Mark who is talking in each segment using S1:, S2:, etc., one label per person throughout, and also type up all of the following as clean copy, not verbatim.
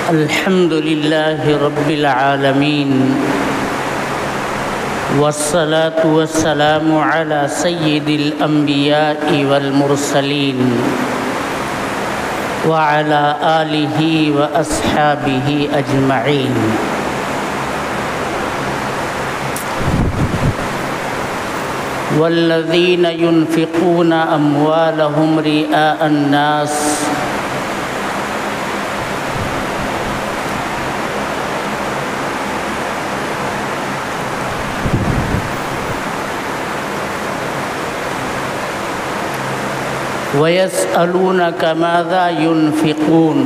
S1: الحمد لله رب العالمين والصلاة والسلام على سيد الأنبياء والمرسلين وعلى آله وأصحابه أجمعين. والذين ينفقون أموالهم رئاء الناس ويسألونك ماذا ينفقون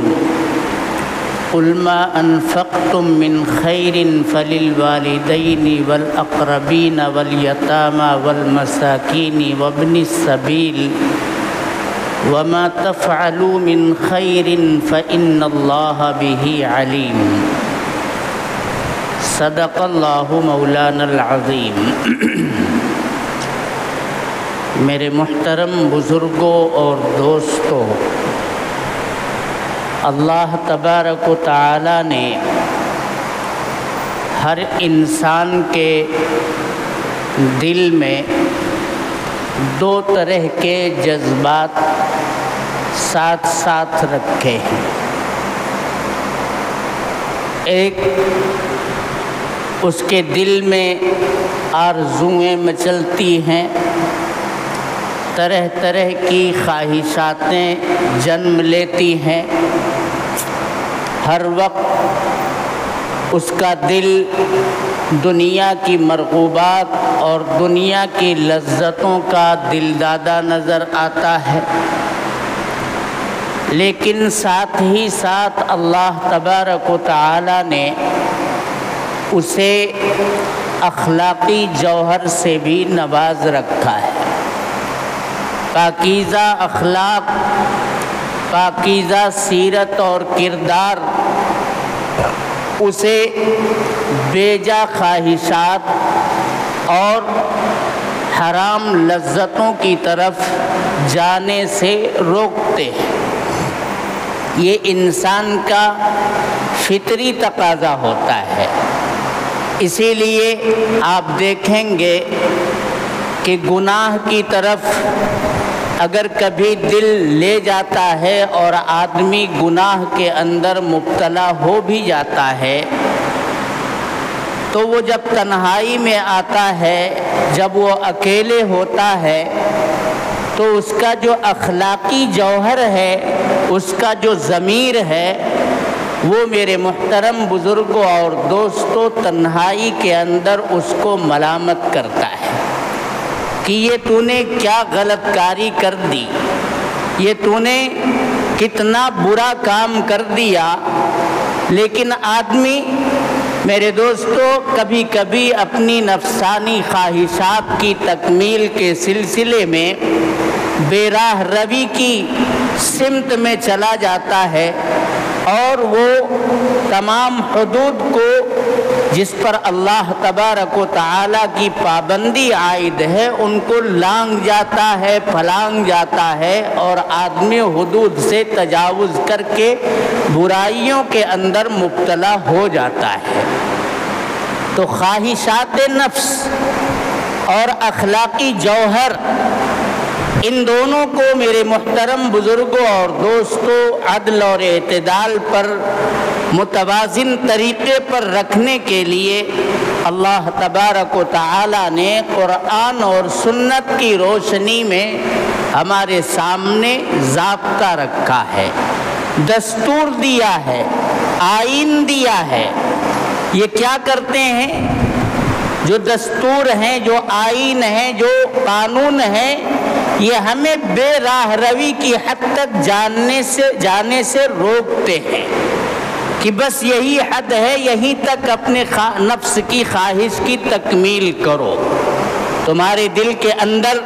S1: قل ما أنفقتم من خير فللوالدين والأقربين واليتامى والمساكين وابن السبيل وما تفعلوا من خير فإن الله به عليم. صدق الله مولانا العظيم. میرے محترم بزرگوں اور دوستوں، اللہ تبارک و تعالی نے ہر انسان کے دل میں دو طرح کے جذبات ساتھ ساتھ رکھے ہیں. ایک اس کے دل میں آرزوئیں مچلتی ہیں، طرح طرح کی خواہشاتیں جنم لیتی ہیں. ہر وقت اس کا دل دنیا کی مرغوبات اور دنیا کی لذتوں کا دلدادہ نظر آتا ہے. لیکن ساتھ ہی ساتھ اللہ تبارک و تعالی نے اسے اخلاقی جوہر سے بھی نواز رکھا ہے. پاکیزہ اخلاق، پاکیزہ سیرت اور کردار اسے بیجا خواہشات اور حرام لذتوں کی طرف جانے سے روکتے ہیں. یہ انسان کا فطری تقاضا ہوتا ہے. اسی لیے آپ دیکھیں گے کہ گناہ کی طرف اگر کبھی دل لے جاتا ہے اور آدمی گناہ کے اندر مبتلا ہو بھی جاتا ہے تو وہ جب تنہائی میں آتا ہے، جب وہ اکیلے ہوتا ہے، تو اس کا جو اخلاقی جوہر ہے، اس کا جو ضمیر ہے، وہ میرے محترم بزرگوں اور دوستوں تنہائی کے اندر اس کو ملامت کرتا ہے کہ یہ تو نے کیا غلط کاری کر دی، یہ تو نے کتنا برا کام کر دیا. لیکن آدمی میرے دوستو کبھی کبھی اپنی نفسانی خواہشات کی تکمیل کے سلسلے میں بے راہ روی کی سمت میں چلا جاتا ہے اور وہ تمام حدود کو جس پر اللہ تبارک و تعالیٰ کی پابندی عائد ہے ان کو لانگ جاتا ہے، پھلانگ جاتا ہے اور آدمی حدود سے تجاوز کر کے برائیوں کے اندر مبتلا ہو جاتا ہے. تو خواہشات نفس اور اخلاقی جوہر، ان دونوں کو میرے محترم بزرگوں اور دوستوں عدل اور اعتدال پر متوازن طریقے پر رکھنے کے لیے اللہ تبارک و تعالی نے قرآن اور سنت کی روشنی میں ہمارے سامنے ضابطہ رکھا ہے، دستور دیا ہے، آئین دیا ہے. یہ کیا کرتے ہیں؟ جو دستور ہیں، جو آئین ہیں، جو قانون ہیں، یہ ہمیں بے راہ روی کی حد تک جانے سے روکتے ہیں کہ بس یہی حد ہے، یہیں تک اپنے نفس کی خواہش کی تکمیل کرو. تمہارے دل کے اندر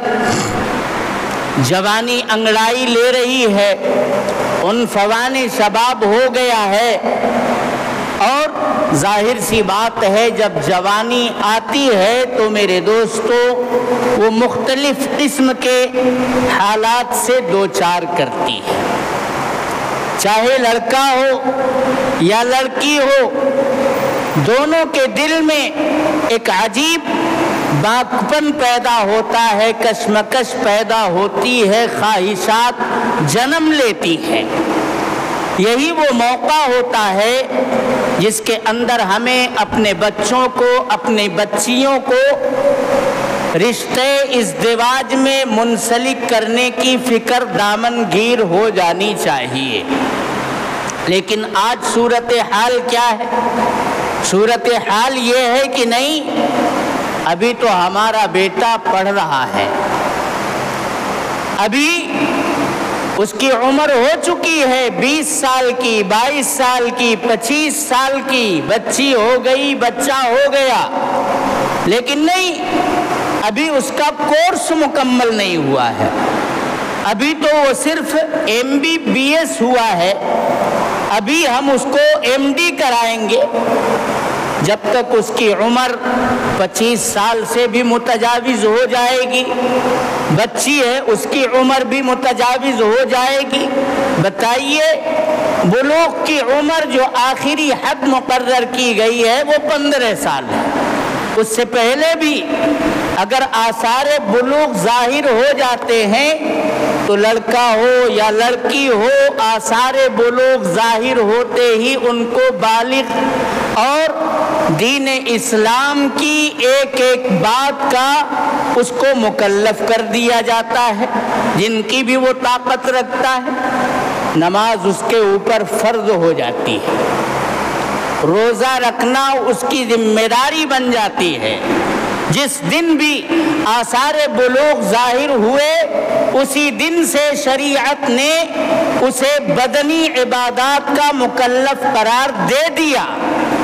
S1: جوانی انگڑائی لے رہی ہے، عنفوان شباب ہو گیا ہے، اور ظاہر سی بات ہے جب جوانی آتی ہے تو میرے دوستو وہ مختلف قسم کے حالات سے دوچار کرتی ہے. چاہے لڑکا ہو یا لڑکی ہو، دونوں کے دل میں ایک عجیب باکپن پیدا ہوتا ہے، کشمکش پیدا ہوتی ہے، خواہشات جنم لیتی ہیں۔ یہی وہ موقع ہوتا ہے جس کے اندر ہمیں اپنے بچوں کو، اپنی بچیوں کو رشتے ازدواج میں منسلک کرنے کی فکر دامن گیر ہو جانی چاہیے۔ لیکن آج صورتحال کیا ہے؟ صورتحال یہ ہے کہ نہیں، ابھی تو ہمارا بیٹا پڑھ رہا ہے، ابھی اس کی عمر ہو چکی ہے 20 سال کی، 22 سال کی، 25 سال کی، بچی ہو گئی، بچہ ہو گیا، لیکن نہیں، ابھی اس کا کورس مکمل نہیں ہوا ہے، ابھی تو وہ صرف MBBS ہوا ہے، ابھی ہم اس کو MD کرائیں گے۔ جب تک اس کی عمر 25 سال سے بھی متجاوز ہو جائے گی، بچی ہے اس کی عمر بھی متجاوز ہو جائے گی، بتائیے بلوغ کی عمر جو آخری حد مقرر کی گئی ہے وہ 15 سال ہے۔ اس سے پہلے بھی اگر آثار بلوغ ظاہر ہو جاتے ہیں تو لڑکا ہو یا لڑکی ہو، آثار بلوغ ظاہر ہوتے ہی ان کو بالغ اور دین اسلام کی ایک ایک بات کا اس کو مکلف کر دیا جاتا ہے، جن کی بھی وہ طاقت رکھتا ہے۔ نماز اس کے اوپر فرض ہو جاتی ہے، روزہ رکھنا اس کی ذمہ داری بن جاتی ہے۔ جس دن بھی آثار بلوغ ظاہر ہوئے اسی دن سے شریعت نے اسے بدنی عبادات کا مکلف قرار دے دیا۔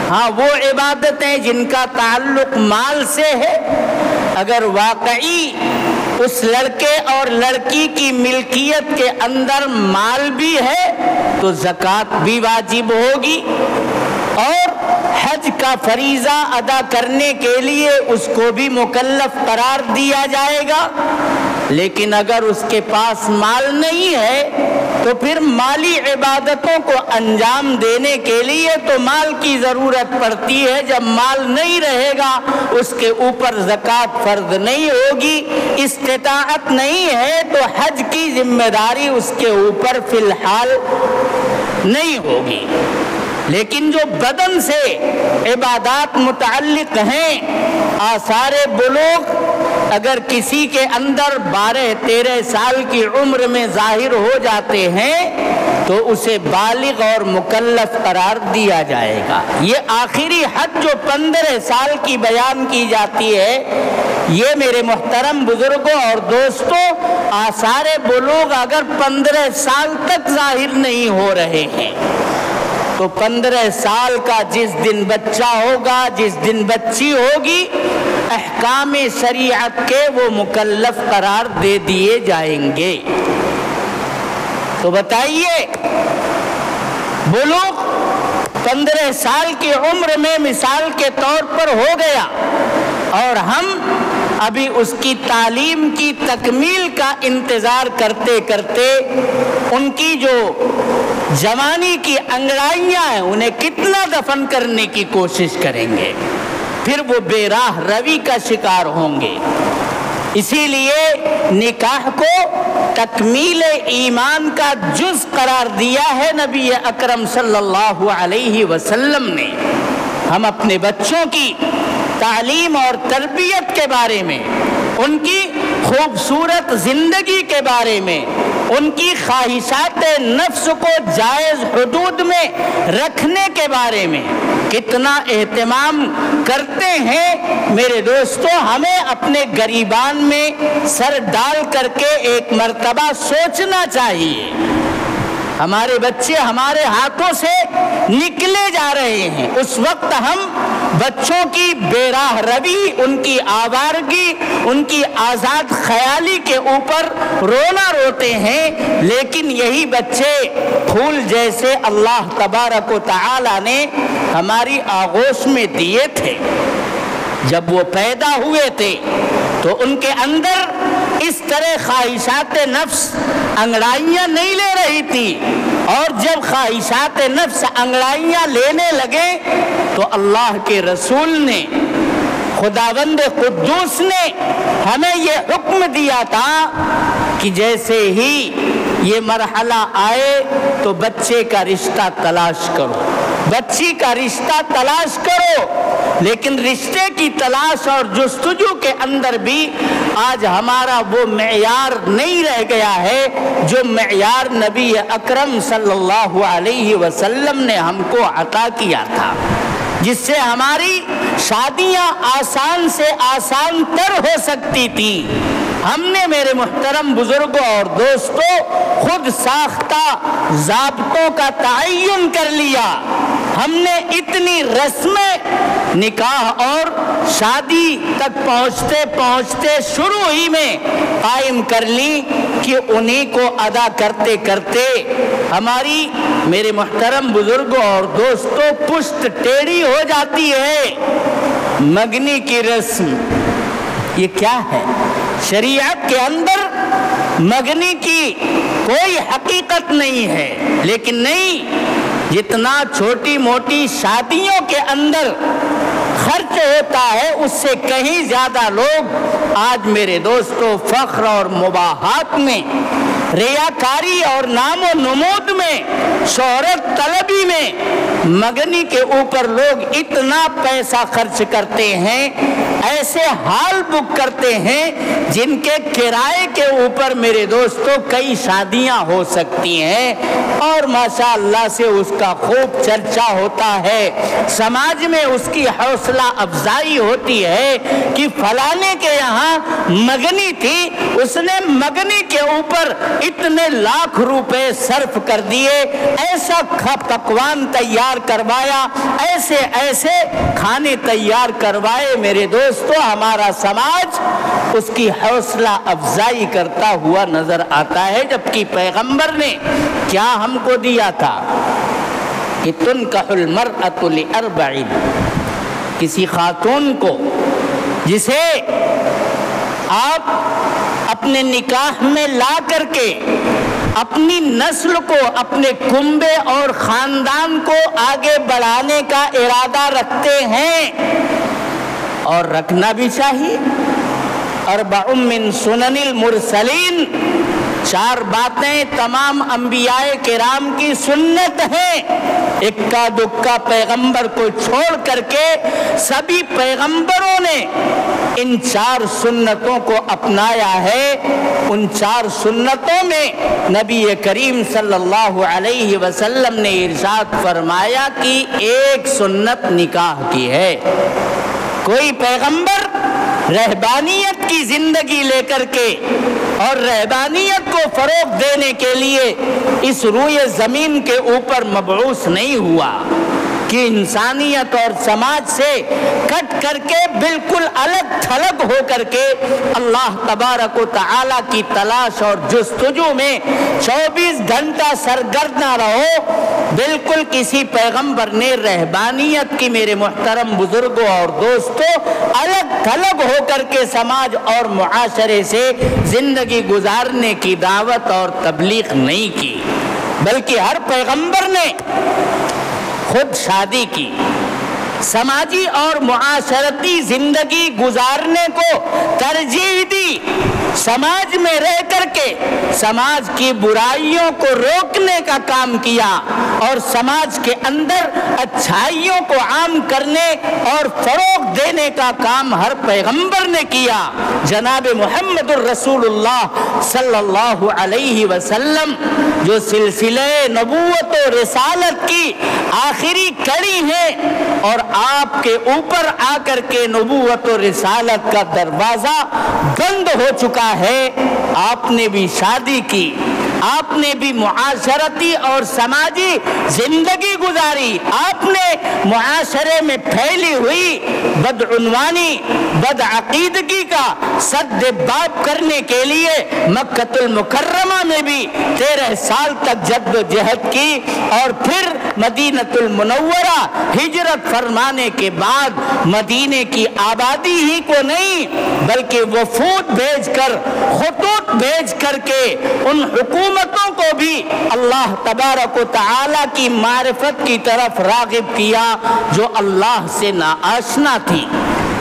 S1: ہاں، وہ عبادتیں جن کا تعلق مال سے ہے، اگر واقعی اس لڑکے اور لڑکی کی ملکیت کے اندر مال بھی ہے تو زکوٰۃ بھی واجب ہوگی، اور حج کا فریضہ ادا کرنے کے لیے اس کو بھی مکلف قرار دیا جائے گا۔ لیکن اگر اس کے پاس مال نہیں ہے تو پھر مالی عبادتوں کو انجام دینے کے لیے تو مال کی ضرورت پڑتی ہے۔ جب مال نہیں رہے گا اس کے اوپر زکوٰۃ فرض نہیں ہوگی، استطاعت نہیں ہے تو حج کی ذمہ داری اس کے اوپر فی الحال نہیں ہوگی۔ لیکن جو بدن سے عبادات متعلق ہیں، آثار بلوغ اگر کسی کے اندر 12-13 سال کی عمر میں ظاہر ہو جاتے ہیں تو اسے بالغ اور مکلف قرار دیا جائے گا۔ یہ آخری حد جو 15 سال کی بیان کی جاتی ہے، یہ میرے محترم بزرگوں اور دوستوں، آثار بلوغ اگر 15 سال تک ظاہر نہیں ہو رہے ہیں تو 15 سال کا جس دن بچہ ہوگا، جس دن بچی ہوگی، احکام شریعت کے وہ مکلف قرار دے دیے جائیں گے۔ تو بتائیے، بلوغ 15 سال کی عمر میں مثال کے طور پر ہو گیا اور ہم ابھی اس کی تعلیم کی تکمیل کا انتظار کرتے کرتے ان کی جو جوانی کی انگڑائیاں ہیں انہیں کتنا دفن کرنے کی کوشش کریں گے، پھر وہ بے راہ روی کا شکار ہوں گے۔ اسی لیے نکاح کو تکمیل ایمان کا جز قرار دیا ہے نبی اکرم صلی اللہ علیہ وسلم نے۔ ہم اپنے بچوں کی تعلیم اور تربیت کے بارے میں، ان کی خوبصورت زندگی کے بارے میں، ان کی خواہشات نفس کو جائز حدود میں رکھنے کے بارے میں کتنا اہتمام کرتے ہیں میرے دوستوں۔ ہمیں اپنے گریبان میں سر ڈال کر کے ایک مرتبہ سوچنا چاہیے۔ ہمارے بچے ہمارے ہاتھوں سے نکلے جا رہے ہیں، اس وقت ہم بچوں کی بے راہ روی، ان کی آوارگی، ان کی آزاد خیالی کے اوپر رونا روتے ہیں، لیکن یہی بچے پھول جیسے اللہ تبارک و تعالی نے ہماری آغوش میں دیے تھے۔ جب وہ پیدا ہوئے تھے تو ان کے اندر اس طرح خواہشات نفس انگڑائیاں نہیں لے رہی تھی، اور جب خواہشات نفس انگڑائیاں لینے لگے تو اللہ کے رسول نے، خداوند قدوس نے ہمیں یہ حکم دیا تھا کہ جیسے ہی یہ مرحلہ آئے تو بچے کا رشتہ تلاش کرو، بچی کا رشتہ تلاش کرو۔ لیکن رشتے کی تلاش اور جستجو کے اندر بھی آج ہمارا وہ معیار نہیں رہ گیا ہے جو معیار نبی اکرم صلی اللہ علیہ وسلم نے ہم کو عطا کیا تھا، جس سے ہماری شادیاں آسان سے آسان تر ہو سکتی تھی۔ ہم نے میرے محترم بزرگوں اور دوستوں خود ساختہ ضابطوں کا تعین کر لیا۔ ہم نے اتنی رسمیں نکاح اور شادی تک پہنچتے پہنچتے شروع ہی میں قائم کر لی کہ انہی کو ادا کرتے کرتے ہماری، میرے محترم بزرگوں اور دوستوں، پشت ٹیڑھی ہو جاتی ہے۔ مگنی کی رسم یہ کیا ہے؟ شریعت کے اندر مگنی کی کوئی حقیقت نہیں ہے، لیکن نہیں، جتنا چھوٹی موٹی شادیوں کے اندر خرچ ہوتا ہے اس سے کہیں زیادہ لوگ آج میرے دوستو فخر اور مباحات میں، ریاکاری اور نام و نمود میں، شہرت طلبی میں، مگنی کے اوپر لوگ اتنا پیسہ خرچ کرتے ہیں، ایسے حال بک کرتے ہیں جن کے کرائے کے اوپر میرے دوستو کئی شادیاں ہو سکتی ہیں، اور ماشاءاللہ سے اس کا خوب چرچا ہوتا ہے، سماج میں اس کی حوصلہ افزائی ہوتی ہے کہ فلانے کے یہاں مگنی تھی، اس نے مگنی کے اوپر اتنے لاکھ روپے صرف کر دیے، ایسا پکوان تیار کروایا، ایسے ایسے کھانے تیار کروائے۔ میرے دوستو ہمارا سماج اس کی حوصلہ افزائی کرتا ہوا نظر آتا ہے، جبکہ پیغمبر نے کیا ہم کو دیا تھا کہ تنکح المرأة لأربع، کسی خاتون کو جسے آپ اپنے نکاح میں لا کر کے اپنی نسل کو، اپنے کنبے اور خاندان کو آگے بڑھانے کا ارادہ رکھتے ہیں، اور رکھنا بھی چاہیے۔ اربع من سنن المرسلین، 4 باتیں تمام انبیاء کرام کی سنت ہیں، اکا دکا پیغمبر کو چھوڑ کر کے سبھی پیغمبروں نے ان 4 سنتوں کو اپنایا ہے۔ ان 4 سنتوں میں نبی کریم صلی اللہ علیہ وسلم نے ارشاد فرمایا کہ ایک سنت نکاح کی ہے۔ کوئی پیغمبر رہبانیت کی زندگی لے کر کے اور رہبانیت کو فروغ دینے کے لیے اس روئے زمین کے اوپر مبعوث نہیں ہوا کہ انسانیت اور سماج سے کٹ کر کے بالکل الگ تھلگ ہو کر کے اللہ تبارک و تعالی کی تلاش اور جستجو میں 24 گھنٹہ سرگرم نہ رہو۔ بالکل کسی پیغمبر نے رہبانیت کی، میرے محترم بزرگوں اور دوستوں، الگ تھلگ ہو کر کے سماج اور معاشرے سے زندگی گزارنے کی دعوت اور تبلیغ نہیں کی، بلکہ ہر پیغمبر نے خود شادی کی، سماجی اور معاشرتی زندگی گزارنے کو ترجیح دی، سماج میں رہ کر کے سماج کی برائیوں کو روکنے کا کام کیا، اور سماج کے اندر اچھائیوں کو عام کرنے اور فروغ دینے کا کام ہر پیغمبر نے کیا۔ جناب محمد الرسول اللہ صلی اللہ علیہ وسلم جو سلسلہ نبوت و رسالت کی آخری کڑی ہے، اور آپ کے اوپر آ کر کے نبوت و رسالت کا دروازہ بند ہو چکا ہے، آپ نے بھی شادی کی، آپ نے بھی معاشرتی اور سماجی زندگی گزاری، آپ نے معاشرے میں پھیلی ہوئی بدعنوانی، بدعقیدگی کا سد باب کرنے کے لیے مکہ المکرمہ میں بھی 13 سال تک جد و جہد کی، اور پھر مدینہ المنورہ ہجرت فرمانے کے بعد مدینے کی آبادی ہی کو نہیں بلکہ وفود بھیج کر، خطوط بھیج کر کے ان حکومت امتوں کو بھی اللہ تبارک و تعالی کی معرفت کی طرف راغب کیا جو اللہ سے ناآشنا تھی،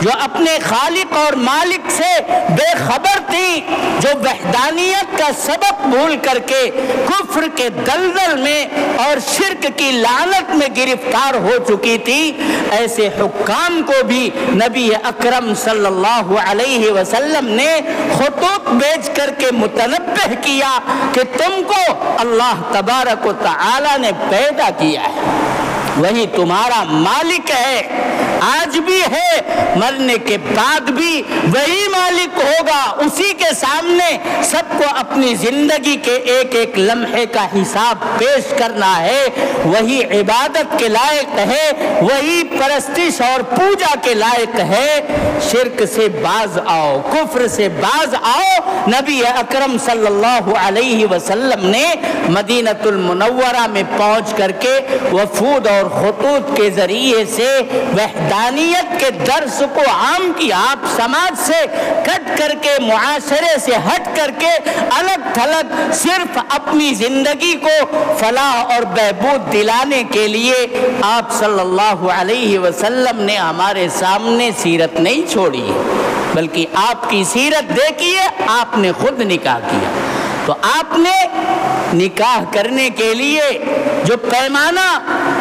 S1: جو اپنے خالق اور مالک سے بے خبر تھی، جو وحدانیت کا سبق بھول کر کے کفر کے دلدل میں اور شرک کی لعنت میں گرفتار ہو چکی تھی، ایسے حکام کو بھی نبی اکرم صلی اللہ علیہ وسلم نے خطوط بھیج کر کے متنبہ کیا کہ تم کو اللہ تبارک و تعالی نے پیدا کیا ہے، وہی تمہارا مالک ہے، آج بھی ہے، مرنے کے بعد بھی وہی مالک ہوگا، اسی کے سامنے سب کو اپنی زندگی کے ایک ایک لمحے کا حساب پیش کرنا ہے، وہی عبادت کے لائق ہے، وہی پرستش اور پوجا کے لائق ہے۔ شرک سے باز آؤ، کفر سے باز آؤ۔ نبی اکرم صلی اللہ علیہ وسلم نے مدینہ المنورہ میں پہنچ کر کے وفود اور خطوط کے ذریعے سے وحدانیت کے درس کو عام کیا۔ آپ سماج سے کٹ کر کے، معاشرے سے ہٹ کر کے، الگ تھلگ صرف اپنی زندگی کو فلاح اور بہبود دلانے کے لیے آپ صلی اللہ علیہ وسلم نے ہمارے سامنے سیرت نہیں چھوڑی، بلکہ آپ کی سیرت دیکھیے، آپ نے خود نکاح کیا۔ تو آپ نے نکاح کرنے کے لیے جو پیمانہ،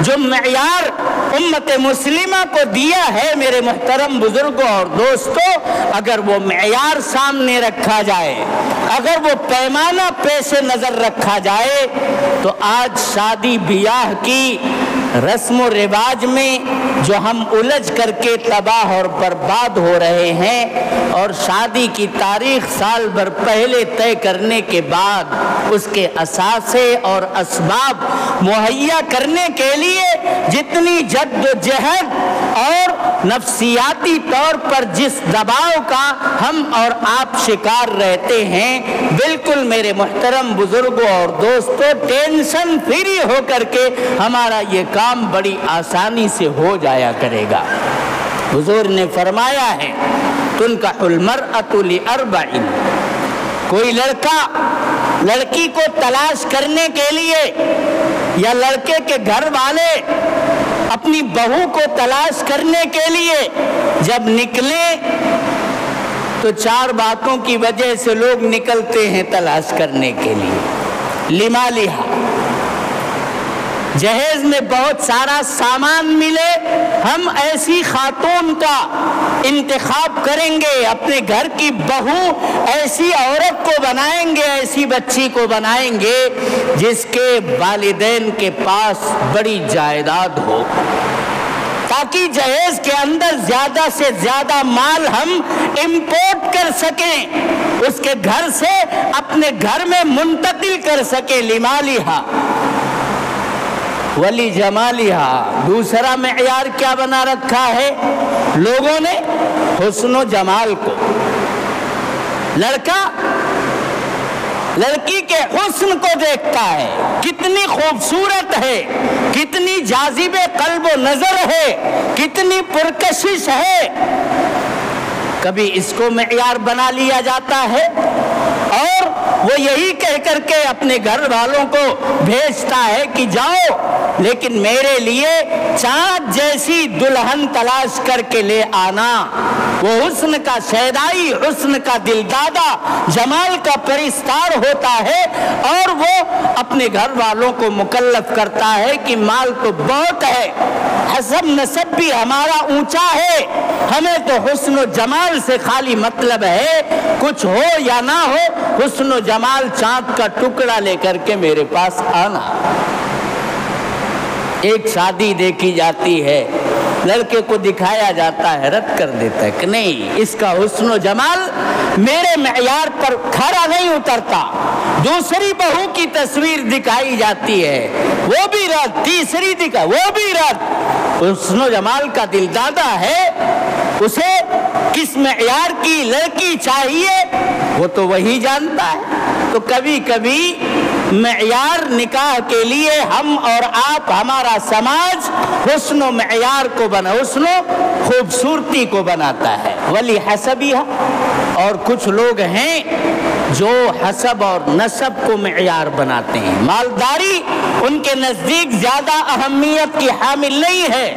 S1: جو معیار امت مسلمہ کو دیا ہے میرے محترم بزرگوں اور دوستوں، اگر وہ معیار سامنے رکھا جائے، اگر وہ پیمانہ پیش نظر رکھا جائے، تو آج شادی بیاہ کی رسم و رواج میں جو ہم الجھ کر کے تباہ اور برباد ہو رہے ہیں، اور شادی کی تاریخ سال بھر پہلے طے کرنے کے بعد اس کے اثاثے اور اسباب مہیا کرنے کے لیے جتنی جد و جہد اور نفسیاتی طور پر جس دباؤ کا ہم اور آپ شکار رہتے ہیں، بالکل میرے محترم بزرگوں اور دوستوں ٹینشن فری ہو کر کے ہمارا یہ کام بڑی آسانی سے ہو جایا کرے گا۔ حضور نے فرمایا ہے تنکح المرأۃ لأربع، کوئی لڑکا لڑکی کو تلاش کرنے کے لیے یا لڑکے کے گھر والے اپنی بہو کو تلاش کرنے کے لیے جب نکلے تو چار باتوں کی وجہ سے لوگ نکلتے ہیں تلاش کرنے کے لیے۔ لمالہا، جہیز میں بہت سارا سامان ملے، ہم ایسی خاتون کا انتخاب کریں گے، اپنے گھر کی بہو ایسی عورت کو بنائیں گے، ایسی بچی کو بنائیں گے جس کے والدین کے پاس بڑی جائیداد ہو، تاکہ جہیز کے اندر زیادہ سے زیادہ مال ہم امپورٹ کر سکیں، اس کے گھر سے اپنے گھر میں منتقل کر سکیں۔ لمالہا ولی جمالہا، دوسرا معیار کیا بنا رکھا ہے لوگوں نے؟ حسن و جمال کو۔ لڑکا لڑکی کے حسن کو دیکھتا ہے، کتنی خوبصورت ہے، کتنی جاذب قلب و نظر ہے، کتنی پرکشش ہے، کبھی اس کو معیار بنا لیا جاتا ہے اور وہ یہی کہہ کر کے اپنے گھر والوں کو بھیجتا ہے کہ جاؤ لیکن میرے لیے چاند جیسی دلہن تلاش کر کے لے آنا۔ وہ حسن کا شیدائی، حسن کا دلدادہ، جمال کا پرستار ہوتا ہے، اور وہ اپنے گھر والوں کو مکلف کرتا ہے کہ مال تو بہت ہے، حسب نسب بھی ہمارا اونچا ہے، ہمیں تو حسن و جمال سے خالی مطلب ہے، کچھ ہو یا نہ ہو حسن و جمال چاند کا ٹکڑا لے کر کے میرے پاس آنا۔ ایک شادی دیکھی جاتی ہے، لڑکے کو دکھایا جاتا ہے، رد کر دیتا ہے کہ نہیں، اس کا حسن و جمال میرے معیار پر کھرا نہیں اترتا۔ دوسری بہو کی تصویر دکھائی جاتی ہے، وہ بھی رد، تیسری دکھا، وہ بھی رد۔ حسن و جمال کا دلدادہ ہے، اسے کس معیار کی لڑکی چاہیے وہ تو وہی جانتا ہے۔ تو کبھی کبھی معیار نکاح کے لیے ہم اور آپ، ہمارا سماج حسن و معیار کو حسن و خوبصورتی کو بناتا ہے۔ ولی حسبیہ، اور کچھ لوگ ہیں جو حسب اور نسب کو معیار بناتے ہیں۔ مالداری ان کے نزدیک زیادہ اہمیت کی حامل نہیں ہے،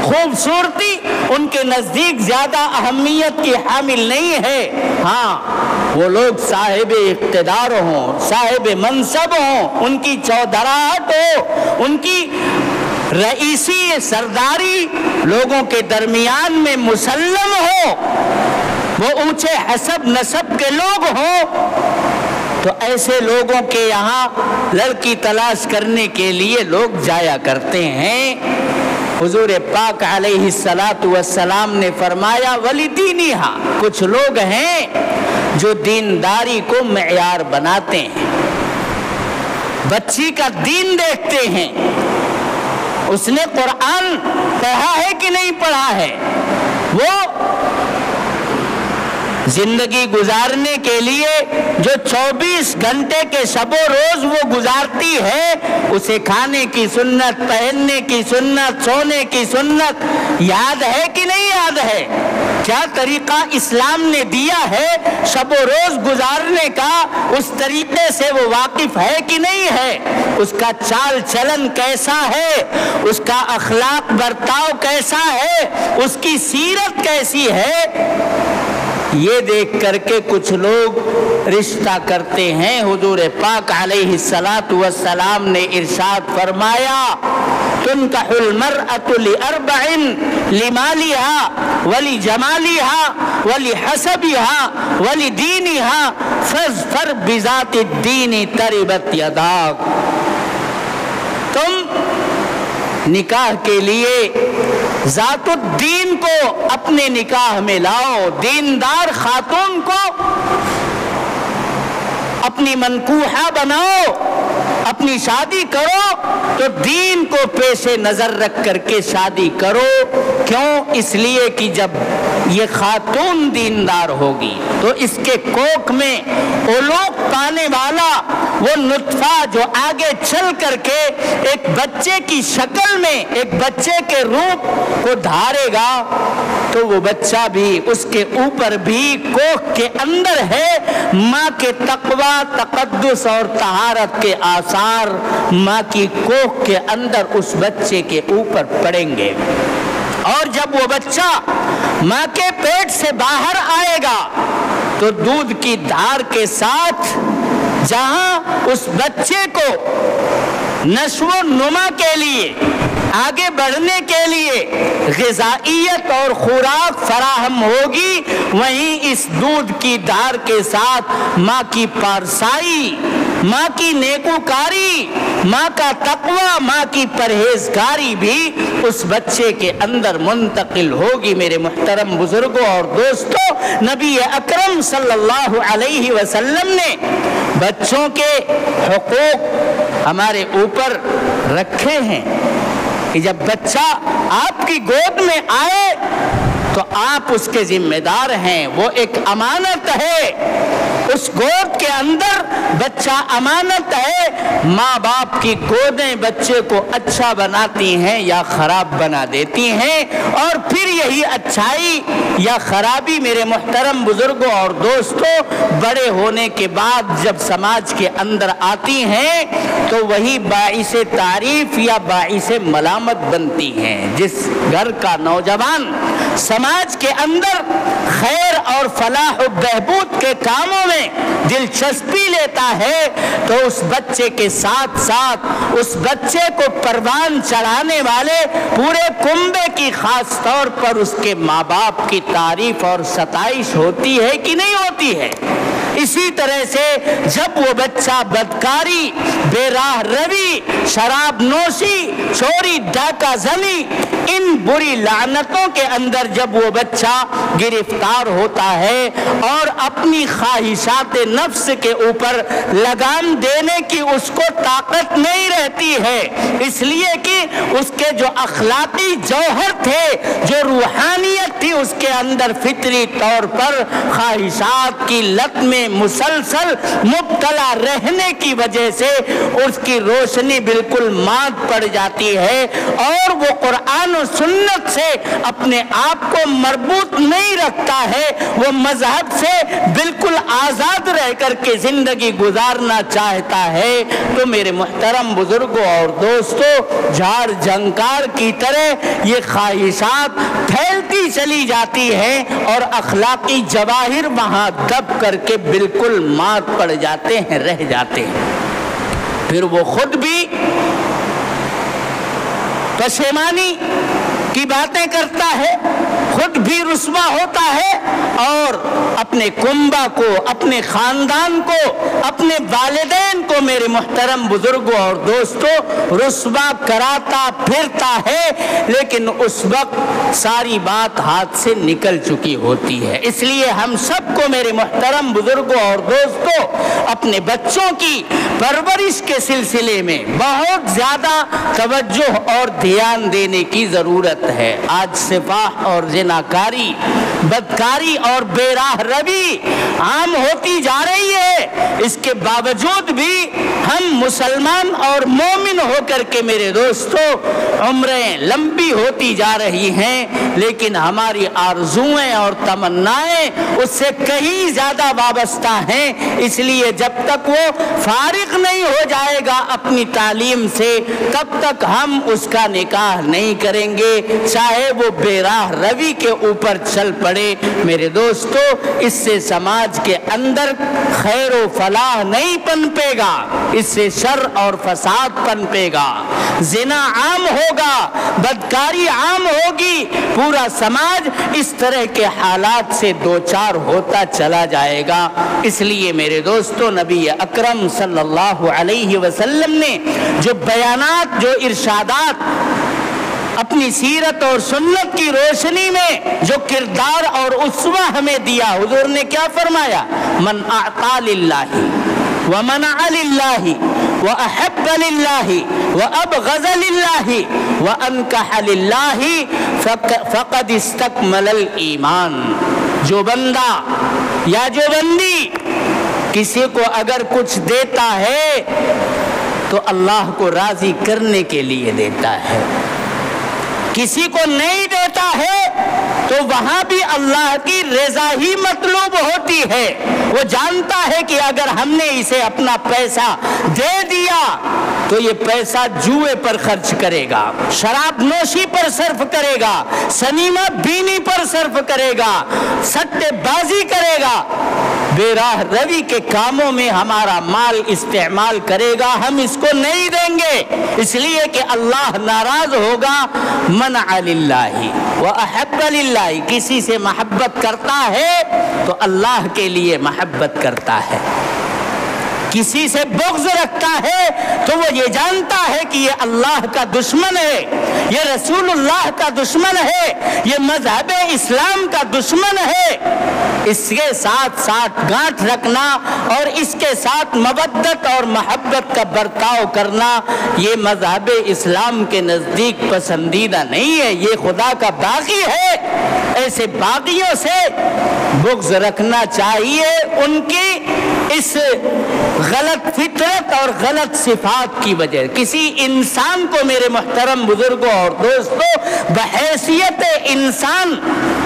S1: خوبصورتی ان کے نزدیک زیادہ اہمیت کی حامل نہیں ہے۔ ہاں، وہ لوگ صاحب اقتدار ہوں، صاحب منصب ہوں، ان کی چودراہٹ ہو، ان کی رئیسی سرداری لوگوں کے درمیان میں مسلم ہو، وہ اونچے حسب نسب کے لوگ ہوں، تو ایسے لوگوں کے یہاں لڑکی تلاش کرنے کے لیے لوگ جایا کرتے ہیں۔ حضور پاک علیہ السلام نے فرمایا وَلِدِينِهَا، کچھ لوگ ہیں جو دینداری کو معیار بناتے ہیں، بچی کا دین دیکھتے ہیں، اس نے قرآن پڑھا ہے کہ نہیں پڑھا ہے، وہ زندگی گزارنے کے لیے جو 24 گھنٹے کے شب و روز وہ گزارتی ہے، اسے کھانے کی سنت، پہننے کی سنت، سونے کی سنت یاد ہے کہ نہیں یاد ہے؟ کیا طریقہ اسلام نے دیا ہے شب و روز گزارنے کا، اس طریقے سے وہ واقف ہے کہ نہیں ہے؟ اس کا چال چلن کیسا ہے، اس کا اخلاق برتاؤ کیسا ہے، اس کی سیرت کیسی ہے، یہ دیکھ کر کے کچھ لوگ رشتہ کرتے ہیں۔ حضور پاک علیہ السلام نے ارشاد فرمایا تنکح المرأة لأربع لمالها ولجمالها ولحسبها ولدينها فاظفر بذات الدين تربت يداك، تم نکاح کے لیے ذات الدین کو اپنے نکاح میں لاؤ، دیندار خاتون کو اپنی منکوحہ بناؤ، اپنی شادی کرو تو دین کو پیش نظر رکھ کر کے شادی کرو۔ کیوں؟ اس لیے کہ جب یہ خاتون دیندار ہوگی تو اس کے کوکھ میں علوق پانے والا وہ نطفہ جو آگے چل کر کے ایک بچے کی شکل میں ایک بچے کے روپ کو دھارے گا، تو وہ بچہ بھی اس کے اوپر بھی کوکھ کے اندر ہے ماں کے تقوی، تقدس اور طہارت کے آثار ماں کی کوکھ کے اندر اس بچے کے اوپر پڑیں گے، اور جب وہ بچہ ماں کے پیٹ سے باہر آئے گا تو دودھ کی دھار کے ساتھ جہاں اس بچے کو نشو و نما کے لیے، آگے بڑھنے کے لیے غذائیت اور خوراک فراہم ہوگی، وہیں اس دودھ کی دھار کے ساتھ ماں کی پارسائی، ماں کی نیکوکاری، ماں کا تقوی، ماں کی پرہیزگاری بھی اس بچے کے اندر منتقل ہوگی۔ میرے محترم بزرگوں اور دوستوں، نبی اکرم صلی اللہ علیہ وسلم نے بچوں کے حقوق ہمارے اوپر رکھے ہیں کہ جب بچہ آپ کی گود میں آئے تو آپ اس کے ذمہ دار ہیں، وہ ایک امانت ہے، اس گود کے اندر بچہ امانت ہے۔ ماں باپ کی گودیں بچے کو اچھا بناتی ہیں یا خراب بنا دیتی ہیں، اور پھر یہی اچھائی یا خرابی میرے محترم بزرگوں اور دوستوں بڑے ہونے کے بعد جب سماج کے اندر آتی ہیں تو وہی باعث تعریف یا باعث ملامت بنتی ہیں۔ جس گھر کا نوجوان سماج کے اندر خیر اور فلاح و بہبود کے کاموں میں دلچسپی لیتا ہے تو اس بچے کے ساتھ ساتھ اس بچے کو پروان چڑھانے والے پورے کنبے کی خاص طور پر اس کے ماں باپ کی تعریف اور ستائش ہوتی ہے کہ نہیں ہوتی ہے؟ اسی طرح سے جب وہ بچہ بدکاری، بے راہ روی، شراب نوشی، چوری، ڈاکہ زنی، ان بری لعنتوں کے اندر جب وہ بچہ گرفتار ہوتا ہے اور اپنی خواہشات نفس کے اوپر لگام دینے کی اس کو طاقت نہیں رہتی ہے، اس لیے کہ اس کے جو اخلاقی جوہر تھے، جو روحانیت تھی اس کے اندر فطری طور پر خواہشات کی لت میں میں مسلسل مبتلا رہنے کی وجہ سے اس کی روشنی بالکل مات پڑ جاتی ہے اور وہ قرآن و سنت سے اپنے آپ کو مربوط نہیں رکھتا ہے، وہ مذہب سے بالکل آزاد رہ کر کے زندگی گزارنا چاہتا ہے، تو میرے محترم بزرگوں اور دوستوں، جھاڑ جھنکار کی طرح یہ خواہشات پھیلتی چلی جاتی ہیں اور اخلاقی جواہر وہاں دب کر کے بالکل مات پڑ جاتے ہیں، رہ جاتے ہیں۔ پھر وہ خود بھی پشیمانی کی باتیں کرتا ہے، خود بھی رسوا ہوتا ہے اور اپنے کنبہ کو، اپنے خاندان کو، اپنے والدین کو میرے محترم بزرگوں اور دوستوں رسوا کراتا پھرتا ہے، لیکن اس وقت ساری بات ہاتھ سے نکل چکی ہوتی ہے۔ اس لیے ہم سب کو میرے محترم بزرگوں اور دوستوں اپنے بچوں کی پرورش کے سلسلے میں بہت زیادہ توجہ اور دھیان دینے کی ضرورت ہے۔ آج سفاح اور زناکاری، بدکاری اور بے راہ روی عام ہوتی جا رہی ہے، اس کے باوجود بھی ہم مسلمان اور مومن ہو کر کے میرے دوستوں عمریں لمبی ہوتی جا رہی ہیں، لیکن ہماری آرزوئیں اور تمنائیں اس سے کہیں زیادہ وابستہ ہیں۔ اس لیے جب تک وہ فارغ نہیں ہو جائے گا اپنی تعلیم سے، تب تک ہم اس کا نکاح نہیں کریں گے، چاہے وہ بے راہ روی کے اوپر چل پڑے۔ میرے دوستو، اس سے سماج کے اندر خیر و فلاح نہیں پنپے گا، اس سے شر اور فساد پنپے گا، زنا عام ہوگا، بدکاری عام ہوگی، پورا سماج اس طرح کے حالات سے دوچار ہوتا چلا جائے گا۔ اس لیے میرے دوستو، نبی اکرم صلی اللہ علیہ وسلم نے جو بیانات، جو ارشادات اپنی سیرت اور سنت کی روشنی میں جو کردار اور اسوہ ہمیں دیا، حضور نے کیا فرمایا؟ من اعطا للہ ومنع للہ واحب للہ وابغض للہ وانکح للہ فقد استکمل الایمان۔ جو بندہ یا جو بندی کسی کو اگر کچھ دیتا ہے تو اللہ کو راضی کرنے کے لیے دیتا ہے، کسی کو نہیں دیتا ہے تو وہاں بھی اللہ کی رضا ہی مطلوب ہوتی ہے۔ وہ جانتا ہے کہ اگر ہم نے اسے اپنا پیسہ دے دیا تو یہ پیسہ جوئے پر خرچ کرے گا، شراب نوشی پر صرف کرے گا، سنیما بینی پر صرف کرے گا، سٹے بازی کرے گا، بے راہ روی کے کاموں میں ہمارا مال استعمال کرے گا، ہم اس کو نہیں دیں گے، اس لیے کہ اللہ ناراض ہوگا۔ منع للہ واحب للہ، کسی سے محبت کرتا ہے تو اللہ کے لیے محبت کرتا ہے، کسی سے بغض رکھتا ہے تو وہ یہ جانتا ہے کہ یہ اللہ کا دشمن ہے، یہ رسول اللہ کا دشمن ہے، یہ مذہب اسلام کا دشمن ہے۔ اس کے ساتھ ساتھ گانٹھ رکھنا اور اس کے ساتھ مودت اور محبت کا برتاؤ کرنا یہ مذہب اسلام کے نزدیک پسندیدہ نہیں ہے، یہ خدا کا باغی ہے۔ ایسے باغیوں سے بغض رکھنا چاہیے، ان کی اس غلط فطرت اور غلط صفات کی وجہ۔ کسی انسان کو میرے محترم بزرگوں اور دوستوں بحیثیت انسان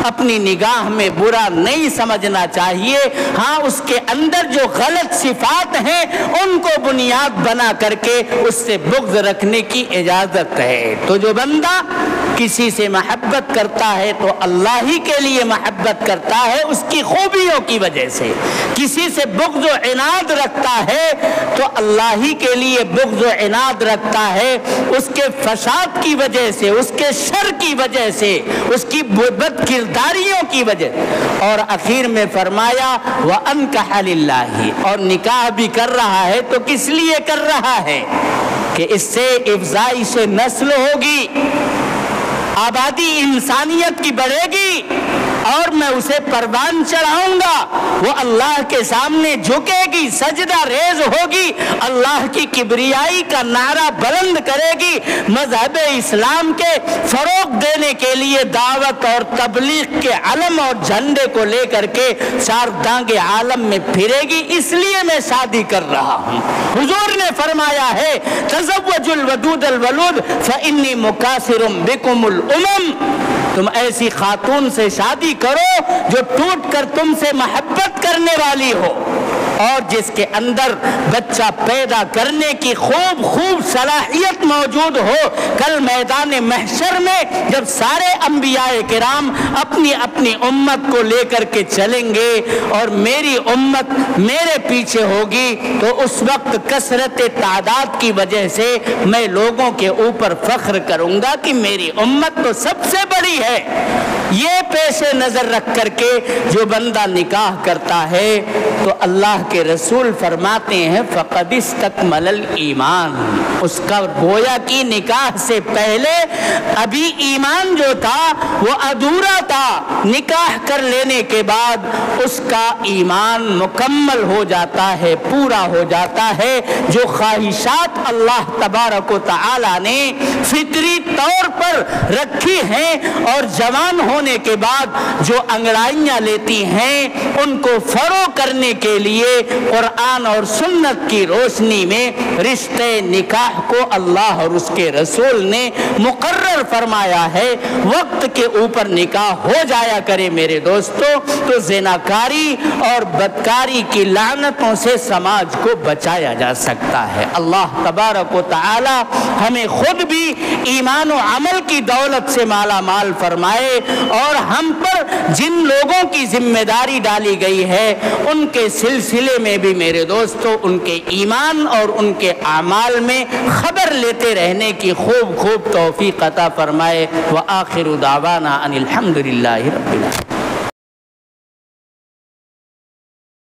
S1: اپنی نگاہ میں برا نہیں سمجھنا چاہیے، ہاں اس کے اندر جو غلط صفات ہیں ان کو بنیاد بنا کر کے اس سے بغض رکھنے کی اجازت ہے۔ تو جو بندہ کسی سے محبت کرتا ہے تو اللہ ہی کے لیے محبت کرتا ہے، اس کی خوبیوں کی وجہ سے۔ کسی سے بغض و عناد رکھتا ہے تو اللہ ہی کے لیے بغض و عناد رکھتا ہے، اس کے فساد کی وجہ سے، اس کے شر کی وجہ سے، اس کی بد کرداریوں کی وجہ۔ اور اخیر میں فرمایا وَأَنْكَحَ لِلَّهِ، اور نکاح بھی کر رہا ہے تو کس لیے کر رہا ہے؟ کہ اس سے افزائش نسل ہوگی، آبادی انسانیت کی بڑھے گی، ہوگی اور میں اسے پروان چڑھاؤں گا، وہ اللہ کے سامنے جھکے گی، سجدہ ریز ہوگی، اللہ کی کبریائی کا نعرہ بلند کرے گی، مذہب اسلام کے فروغ دینے کے لیے دعوت اور تبلیغ کے علم اور جھنڈے کو لے کر کے چار دانگے عالم میں پھرے گی، اس لیے میں شادی کر رہا ہوں۔ حضور نے فرمایا ہے تزوجوا الودود الولود فإنی مکاثر بکم الامم، تم ایسی خاتون سے شادی کرو جو ٹوٹ کر تم سے محبت کرنے والی ہو اور جس کے اندر بچہ پیدا کرنے کی خوب صلاحیت موجود ہو۔ کل میدان محشر میں جب سارے انبیاء کرام اپنی اپنی امت کو لے کر کے چلیں گے اور میری امت میرے پیچھے ہوگی، تو اس وقت کثرت تعداد کی وجہ سے میں لوگوں کے اوپر فخر کروں گا کہ میری امت تو سب سے بڑی ہے۔ یہ پیش نظر رکھ کر کے جو بندہ نکاح کرتا ہے تو اللہ کے رسول فرماتے ہیں فقد استکمل الایمان، اس کا گویا کی نکاح سے پہلے ابھی ایمان جو تھا وہ ادھورا تھا، نکاح کر لینے کے بعد اس کا ایمان مکمل ہو جاتا ہے، پورا ہو جاتا ہے۔ جو خواہشات اللہ تبارک و تعالی نے فطری طور پر رکھی ہیں اور جوان ہونے کے بعد جو انگڑائیاں لیتی ہیں ان کو فروغ کرنے کے لیے قرآن اور سنت کی روشنی میں رشتے نکاح کو اللہ اور اس کے رسول نے مقرر فرمایا ہے۔ وقت کے اوپر نکاح ہو جایا کرے میرے دوستو، تو زناکاری اور بدکاری کی لعنتوں سے سماج کو بچایا جا سکتا ہے۔ اللہ تبارک و تعالی ہمیں خود بھی ایمان و عمل کی دولت سے مالا مال فرمائے اور ہم پر جن لوگوں کی ذمہ داری ڈالی گئی ہے ان کے سلسلے میں بھی میرے دوستو ان کے ایمان اور ان کے اعمال میں خبر لیتے رہنے کی خوب توفیق عطا فرمائے۔ وآخر دعوانا ان الحمد للہ رب العالمین۔